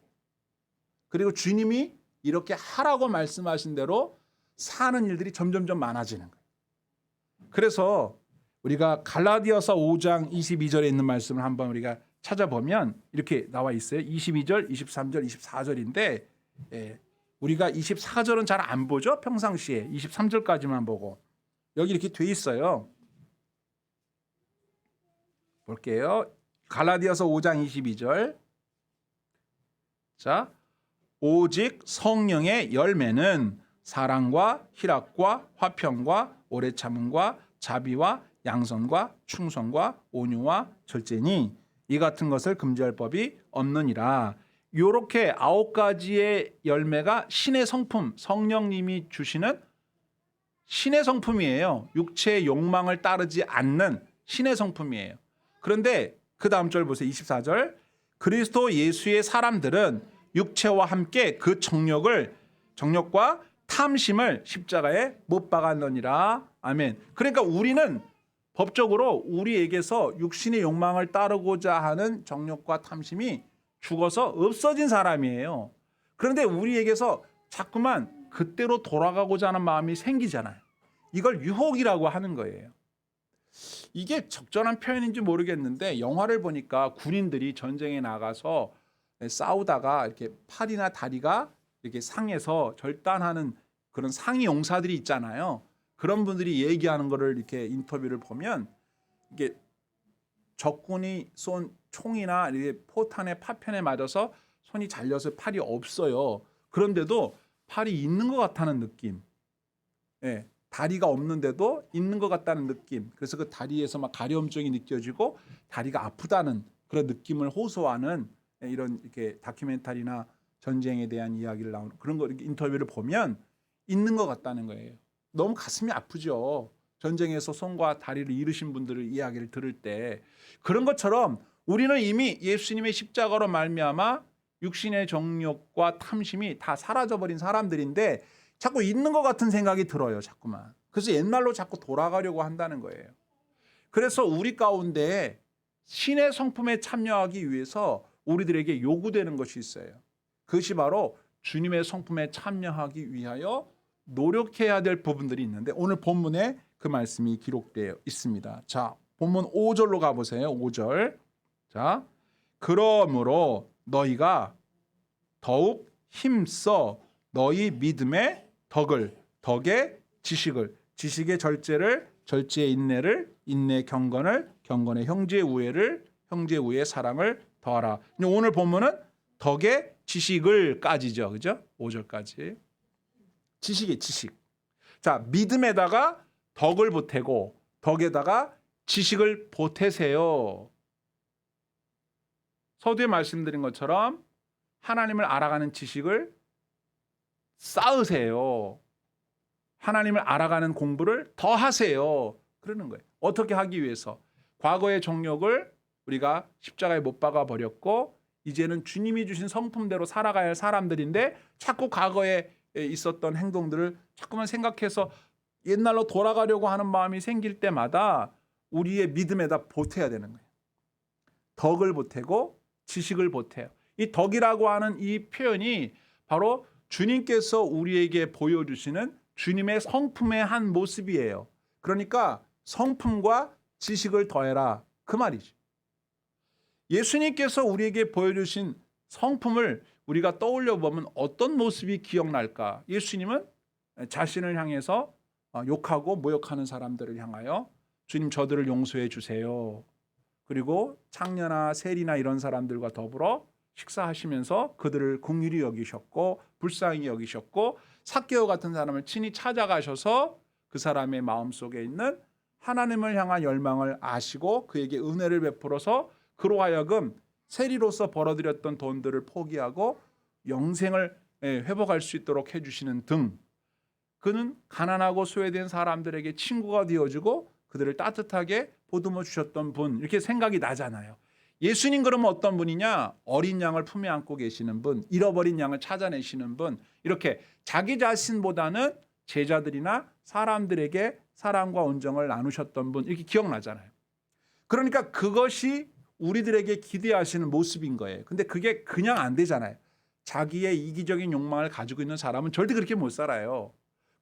그리고 주님이 이렇게 하라고 말씀하신 대로 사는 일들이 점점점 많아지는 거예요. 그래서 우리가 갈라디아서 5장 22절에 있는 말씀을 한번 우리가 찾아보면 이렇게 나와 있어요. 22절, 23절, 24절인데 우리가 24절은 잘 안 보죠. 평상시에 23절까지만 보고 여기 이렇게 돼 있어요. 볼게요. 갈라디아서 5장 22절. 자, 오직 성령의 열매는 사랑과 희락과 화평과 오래 참음과 자비와 양선과 충성과 온유와 절제니 이 같은 것을 금지할 법이 없느니라. 요렇게 9가지의 열매가 신의 성품, 성령님이 주시는 신의 성품이에요. 육체의 욕망을 따르지 않는 신의 성품이에요. 그런데 그 다음 절 보세요. 24절. 그리스도 예수의 사람들은 육체와 함께 그 정욕과 탐심을 십자가에 못 박았느니라. 아멘. 그러니까 우리는 법적으로 우리에게서 육신의 욕망을 따르고자 하는 정욕과 탐심이 죽어서 없어진 사람이에요. 그런데 우리에게서 자꾸만 그때로 돌아가고자 하는 마음이 생기잖아요. 이걸 유혹이라고 하는 거예요. 이게 적절한 표현인지 모르겠는데 영화를 보니까 군인들이 전쟁에 나가서 싸우다가 이렇게 팔이나 다리가 이렇게 상해서 절단하는 그런 상위 용사들이 있잖아요. 그런 분들이 얘기하는 거를 이렇게 인터뷰를 보면 이게 적군이 쏜 총이나 이렇게 포탄에 파편에 맞아서 손이 잘려서 팔이 없어요. 그런데도 팔이 있는 것 같다는 느낌. 예, 다리가 없는데도 있는 것 같다는 느낌. 그래서 그 다리에서 막 가려움증이 느껴지고 다리가 아프다는 그런 느낌을 호소하는 이런 이렇게 다큐멘터리나 전쟁에 대한 이야기를 나오는 그런 거 인터뷰를 보면 있는 것 같다는 거예요. 너무 가슴이 아프죠. 전쟁에서 손과 다리를 잃으신 분들의 이야기를 들을 때 그런 것처럼 우리는 이미 예수님의 십자가로 말미암아 육신의 정욕과 탐심이 다 사라져버린 사람들인데 자꾸 있는 것 같은 생각이 들어요. 자꾸만. 그래서 옛날로 자꾸 돌아가려고 한다는 거예요. 그래서 우리 가운데 신의 성품에 참여하기 위해서 우리들에게 요구되는 것이 있어요. 그것이 바로 주님의 성품에 참여하기 위하여 노력해야 될 부분들이 있는데 오늘 본문에 그 말씀이 기록되어 있습니다. 자, 본문 5절로 가보세요. 5절. 자, 그러므로 너희가 더욱 힘써 너희 믿음의 덕의 지식의 절제의 인내를, 인내의 경건의 형제의 우애의 사랑을 더하라. 오늘 본문은 덕의 지식을까지죠. 그죠? 5절까지. 지식의 지식. 자, 믿음에다가 덕을 보태고 덕에다가 지식을 보태세요. 서두에 말씀드린 것처럼 하나님을 알아가는 지식을 쌓으세요. 하나님을 알아가는 공부를 더 하세요. 그러는 거예요. 어떻게 하기 위해서? 과거의 정욕을 우리가 십자가에 못 박아 버렸고 이제는 주님이 주신 성품대로 살아가야 할 사람들인데 자꾸 과거에 있었던 행동들을 자꾸만 생각해서 옛날로 돌아가려고 하는 마음이 생길 때마다 우리의 믿음에다 보태야 되는 거예요. 덕을 보태고 지식을 보태요. 이 덕이라고 하는 이 표현이 바로 주님께서 우리에게 보여주시는 주님의 성품의 한 모습이에요. 그러니까 성품과 지식을 더해라 그 말이죠. 예수님께서 우리에게 보여주신 성품을 우리가 떠올려 보면 어떤 모습이 기억날까? 예수님은 자신을 향해서 욕하고 모욕하는 사람들을 향하여 주님 저들을 용서해 주세요. 그리고 창녀나 세리나 이런 사람들과 더불어 식사하시면서 그들을 긍휼히 여기셨고 불쌍히 여기셨고 삭개오 같은 사람을 친히 찾아가셔서 그 사람의 마음속에 있는 하나님을 향한 열망을 아시고 그에게 은혜를 베풀어서 그로 하여금 세리로서 벌어들였던 돈들을 포기하고 영생을 회복할 수 있도록 해주시는 등 그는 가난하고 소외된 사람들에게 친구가 되어주고 그들을 따뜻하게 보듬어 주셨던 분 이렇게 생각이 나잖아요. 예수님 그러면 어떤 분이냐? 어린 양을 품에 안고 계시는 분, 잃어버린 양을 찾아내시는 분 이렇게 자기 자신보다는 제자들이나 사람들에게 사랑과 온정을 나누셨던 분 이렇게 기억나잖아요. 그러니까 그것이 우리들에게 기대하시는 모습인 거예요. 근데 그게 그냥 안 되잖아요. 자기의 이기적인 욕망을 가지고 있는 사람은 절대 그렇게 못 살아요.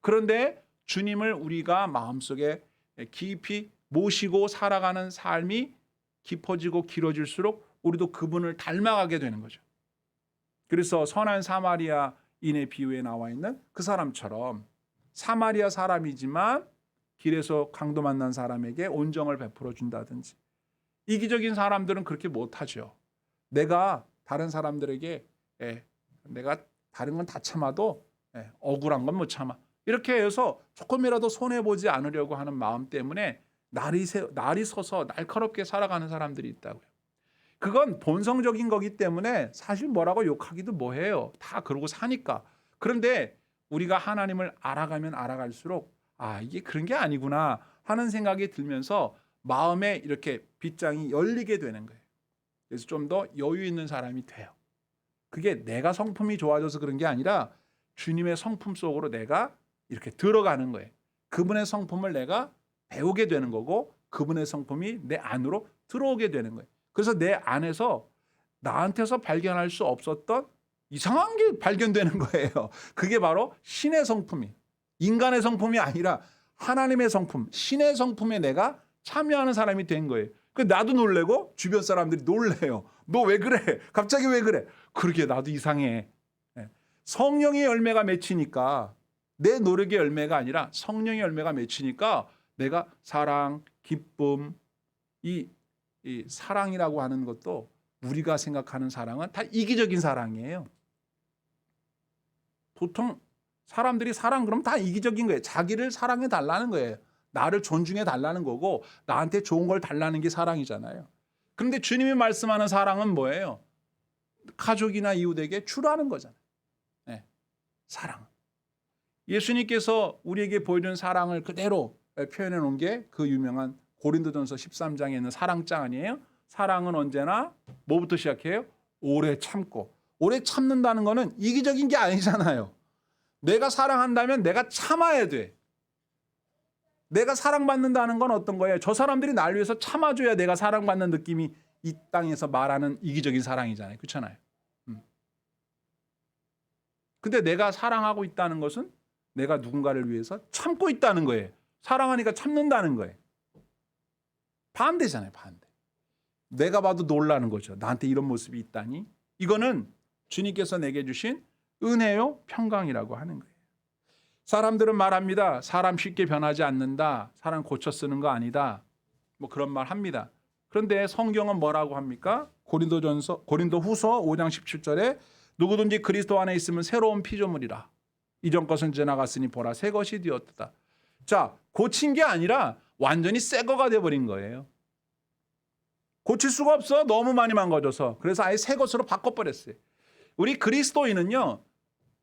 그런데 주님을 우리가 마음속에 깊이 모시고 살아가는 삶이 깊어지고 길어질수록 우리도 그분을 닮아가게 되는 거죠. 그래서 선한 사마리아인의 비유에 나와 있는 그 사람처럼 사마리아 사람이지만 길에서 강도 만난 사람에게 온정을 베풀어 준다든지 이기적인 사람들은 그렇게 못하죠. 내가 다른 사람들에게 내가 다른 건 다 참아도 억울한 건 못 참아. 이렇게 해서 조금이라도 손해보지 않으려고 하는 마음 때문에 날이 서서 날카롭게 살아가는 사람들이 있다고요. 그건 본성적인 거기 때문에 사실 뭐라고 욕하기도 뭐해요. 다 그러고 사니까. 그런데 우리가 하나님을 알아가면 알아갈수록 이게 그런 게 아니구나 하는 생각이 들면서 마음에 이렇게 빗장이 열리게 되는 거예요. 그래서 좀 더 여유 있는 사람이 돼요. 그게 내가 성품이 좋아져서 그런 게 아니라 주님의 성품 속으로 내가 이렇게 들어가는 거예요. 그분의 성품을 내가 배우게 되는 거고 그분의 성품이 내 안으로 들어오게 되는 거예요. 그래서 내 안에서 나한테서 발견할 수 없었던 이상한 게 발견되는 거예요. 그게 바로 신의 성품이 인간의 성품이 아니라 하나님의 성품, 신의 성품에 내가 참여하는 사람이 된 거예요. 나도 놀래고 주변 사람들이 놀래요. 너 왜 그래? 갑자기 왜 그래? 그러게 나도 이상해. 성령의 열매가 맺히니까 내 노력의 열매가 아니라 성령의 열매가 맺히니까 내가 사랑, 기쁨, 이 사랑이라고 하는 것도 우리가 생각하는 사랑은 다 이기적인 사랑이에요. 보통 사람들이 사랑 그러면 다 이기적인 거예요. 자기를 사랑해 달라는 거예요. 나를 존중해 달라는 거고 나한테 좋은 걸 달라는 게 사랑이잖아요. 그런데 주님이 말씀하는 사랑은 뭐예요? 가족이나 이웃에게 주라는 거잖아요. 사랑. 예수님께서 우리에게 보여준 사랑을 그대로 표현해 놓은 게 그 유명한 고린도전서 13장에 있는 사랑장 아니에요? 사랑은 언제나 뭐부터 시작해요? 오래 참고. 오래 참는다는 거는 이기적인 게 아니잖아요. 내가 사랑한다면 내가 참아야 돼. 내가 사랑받는다는 건 어떤 거예요? 저 사람들이 날 위해서 참아줘야 내가 사랑받는 느낌이 이 땅에서 말하는 이기적인 사랑이잖아요. 그렇잖아요. 근데 내가 사랑하고 있다는 것은 내가 누군가를 위해서 참고 있다는 거예요. 사랑하니까 참는다는 거예요. 반대잖아요. 반대. 내가 봐도 놀라는 거죠. 나한테 이런 모습이 있다니. 이거는 주님께서 내게 주신 은혜요 평강이라고 하는 거예요. 사람들은 말합니다. 사람 쉽게 변하지 않는다. 사람 고쳐 쓰는 거 아니다. 뭐 그런 말 합니다. 그런데 성경은 뭐라고 합니까? 고린도후서 5장 17절에 누구든지 그리스도 안에 있으면 새로운 피조물이라. 이전 것은 지나갔으니 보라 새 것이 되었다. 자, 고친 게 아니라 완전히 새 거가 돼버린 거예요. 고칠 수가 없어. 너무 많이 망가져서. 그래서 아예 새 것으로 바꿔버렸어요. 우리 그리스도인은요.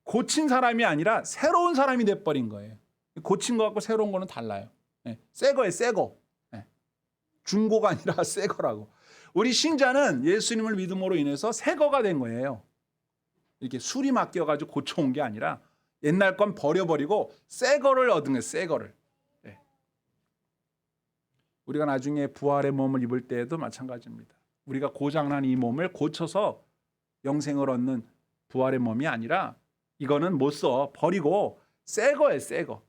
고친 사람이 아니라 새로운 사람이 돼버린 거예요. 고친 거하고 새로운 거는 달라요. 새 거예요. 새 거. 중고가 아니라 새 거라고. 우리 신자는 예수님을 믿음으로 인해서 새 거가 된 거예요. 이렇게 술이 맡겨가지고 고쳐온 게 아니라 옛날 건 버려버리고 새 거를 얻은 거예요. 새 거를. 네. 우리가 나중에 부활의 몸을 입을 때에도 마찬가지입니다. 우리가 고장난 이 몸을 고쳐서 영생을 얻는 부활의 몸이 아니라 이거는 못 써. 버리고 새 거예요. 새 거.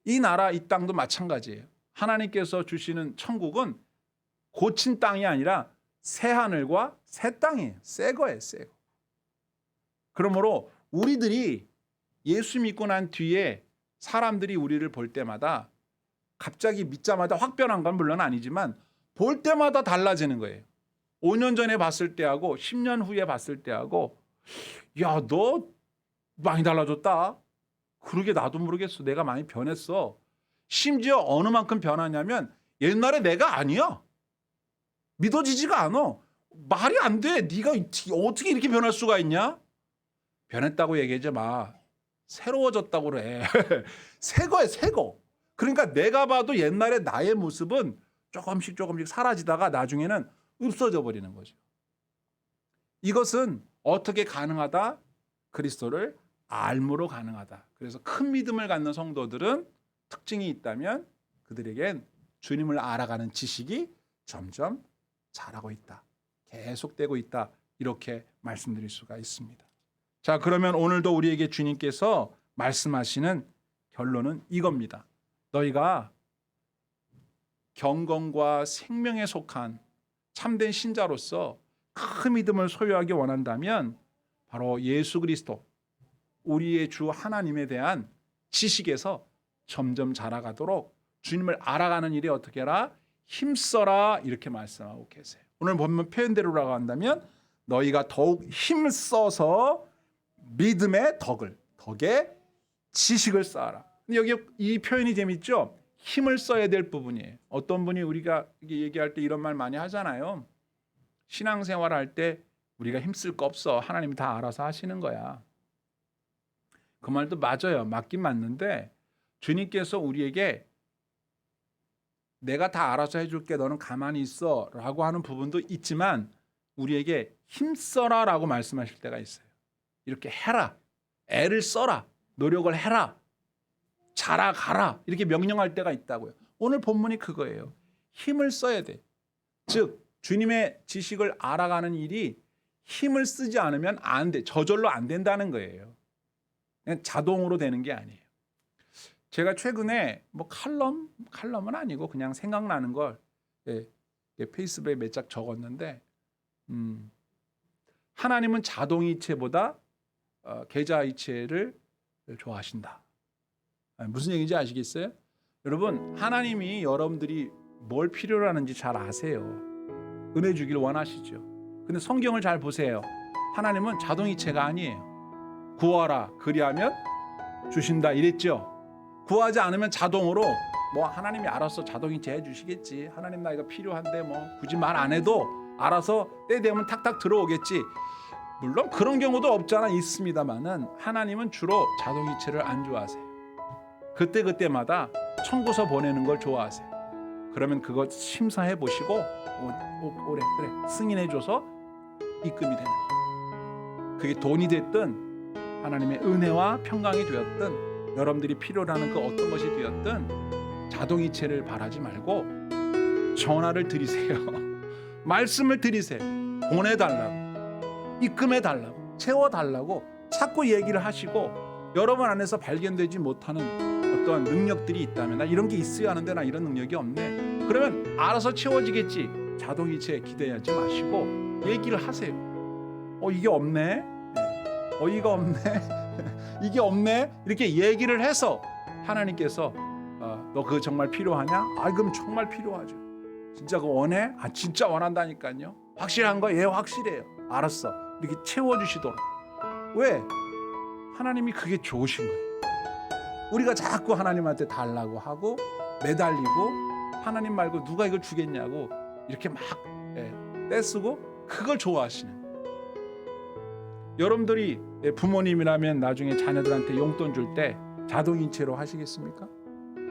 이 나라 이 땅도 마찬가지예요. 하나님께서 주시는 천국은 고친 땅이 아니라 새 하늘과 새 땅이에요. 새 거예요. 새 거. 그러므로 우리들이 예수 믿고 난 뒤에 사람들이 우리를 볼 때마다 갑자기 믿자마자 확 변한 건 물론 아니지만 볼 때마다 달라지는 거예요. 5년 전에 봤을 때하고 10년 후에 봤을 때하고 야, 너 많이 달라졌다. 그러게 나도 모르겠어. 내가 많이 변했어. 심지어 어느 만큼 변하냐면 옛날에 내가 아니야. 믿어지지가 않아. 말이 안 돼. 네가 어떻게 이렇게 변할 수가 있냐? 변했다고 얘기하지 마. 새로워졌다고 그래. 새 거야, 새 거. 그러니까 내가 봐도 옛날에 나의 모습은 조금씩 사라지다가 나중에는 없어져 버리는 거죠. 이것은 어떻게 가능하다? 그리스도를 알므로 가능하다. 그래서 큰 믿음을 갖는 성도들은 특징이 있다면 그들에겐 주님을 알아가는 지식이 점점 자라고 있다. 계속되고 있다. 이렇게 말씀드릴 수가 있습니다. 자, 그러면 오늘도 우리에게 주님께서 말씀하시는 결론은 이겁니다. 너희가 경건과 생명에 속한 참된 신자로서 큰 믿음을 소유하기 원한다면 바로 예수 그리스도 우리의 주 하나님에 대한 지식에서 점점 자라가도록 주님을 알아가는 일에 어떻게 해라? 힘써라 이렇게 말씀하고 계세요. 오늘 본문 표현대로라고 한다면 너희가 더욱 힘써서 믿음의 덕에 지식을 쌓아라. 근데 여기 이 표현이 재밌죠? 힘을 써야 될 부분이에요. 어떤 분이 우리가 얘기할 때 이런 말 많이 하잖아요. 신앙생활 할 때 우리가 힘쓸 거 없어. 하나님이 다 알아서 하시는 거야. 그 말도 맞아요. 맞긴 맞는데 주님께서 우리에게 내가 다 알아서 해줄게. 너는 가만히 있어. 라고 하는 부분도 있지만 우리에게 힘써라 라고 말씀하실 때가 있어요. 이렇게 해라. 애를 써라. 노력을 해라. 자라가라. 이렇게 명령할 때가 있다고요. 오늘 본문이 그거예요. 힘을 써야 돼. 즉 주님의 지식을 알아가는 일이 힘을 쓰지 않으면 안 돼. 저절로 안 된다는 거예요. 그냥 자동으로 되는 게 아니에요. 제가 최근에 뭐 칼럼은 아니고 그냥 생각나는 걸 페이스북에 몇 장 적었는데 하나님은 자동이체보다 계좌이체를 좋아하신다. 무슨 얘기인지 아시겠어요? 여러분 하나님이 여러분들이 뭘 필요로 하는지 잘 아세요. 은혜 주길 원하시죠. 근데 성경을 잘 보세요. 하나님은 자동이체가 아니에요. 구하라 그리하면 주신다 이랬죠. 구하지 않으면 자동으로 뭐 하나님이 알아서 자동이체 해주시겠지. 하나님 나 이거 필요한데 뭐 굳이 말 안 해도 알아서 때 되면 탁탁 들어오겠지. 물론 그런 경우도 없잖아 있습니다만은 하나님은 주로 자동이체를 안 좋아하세요. 그때마다 청구서 보내는 걸 좋아하세요. 그러면 그거 심사해 보시고 그래 승인해줘서 입금이 되는 거예요. 그게 돈이 됐든 하나님의 은혜와 평강이 되었든 여러분들이 필요로 하는 그 어떤 것이 되었든 자동이체를 바라지 말고 전화를 드리세요. 말씀을 드리세요. 보내달라고 입금해달라고 채워달라고 자꾸 얘기를 하시고 여러분 안에서 발견되지 못하는 어떤 능력들이 있다면 나 이런 게 있어야 하는데 나 이런 능력이 없네. 그러면 알아서 채워지겠지. 자동이체 기대하지 마시고 얘기를 하세요. 이게 없네. 이거 없네. 이게 없네. 이렇게 얘기를 해서 하나님께서 너 그거 정말 필요하냐? 그럼 정말 필요하죠. 진짜 그거 원해? 진짜 원한다니까요. 확실한 거? 예, 확실해요. 알았어. 이렇게 채워주시도록. 왜? 하나님이 그게 좋으신 거예요. 우리가 자꾸 하나님한테 달라고 하고 매달리고 하나님 말고 누가 이걸 주겠냐고 이렇게 막 떼쓰고 그걸 좋아하시는 거예요. 여러분들이 부모님이라면 나중에 자녀들한테 용돈 줄 때 자동이체로 하시겠습니까?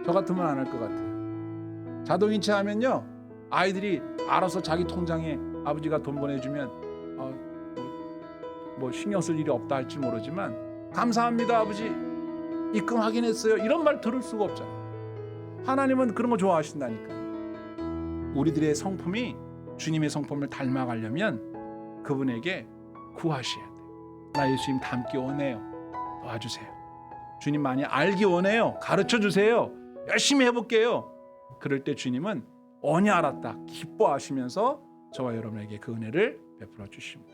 저 같으면 안 할 것 같아요. 자동이체 하면요 아이들이 알아서 자기 통장에 아버지가 돈 보내주면 뭐 신경 쓸 일이 없다 할지 모르지만 감사합니다 아버지 입금 확인했어요 이런 말 들을 수가 없잖아. 하나님은 그런 거 좋아하신다니까. 우리들의 성품이 주님의 성품을 닮아가려면 그분에게 구하셔야 돼. 나 예수님 닮기 원해요. 도와주세요. 주님 많이 알기 원해요. 가르쳐주세요. 열심히 해볼게요. 그럴 때 주님은 언니 알았다 기뻐하시면서 저와 여러분에게 그 은혜를 베풀어 주십니다.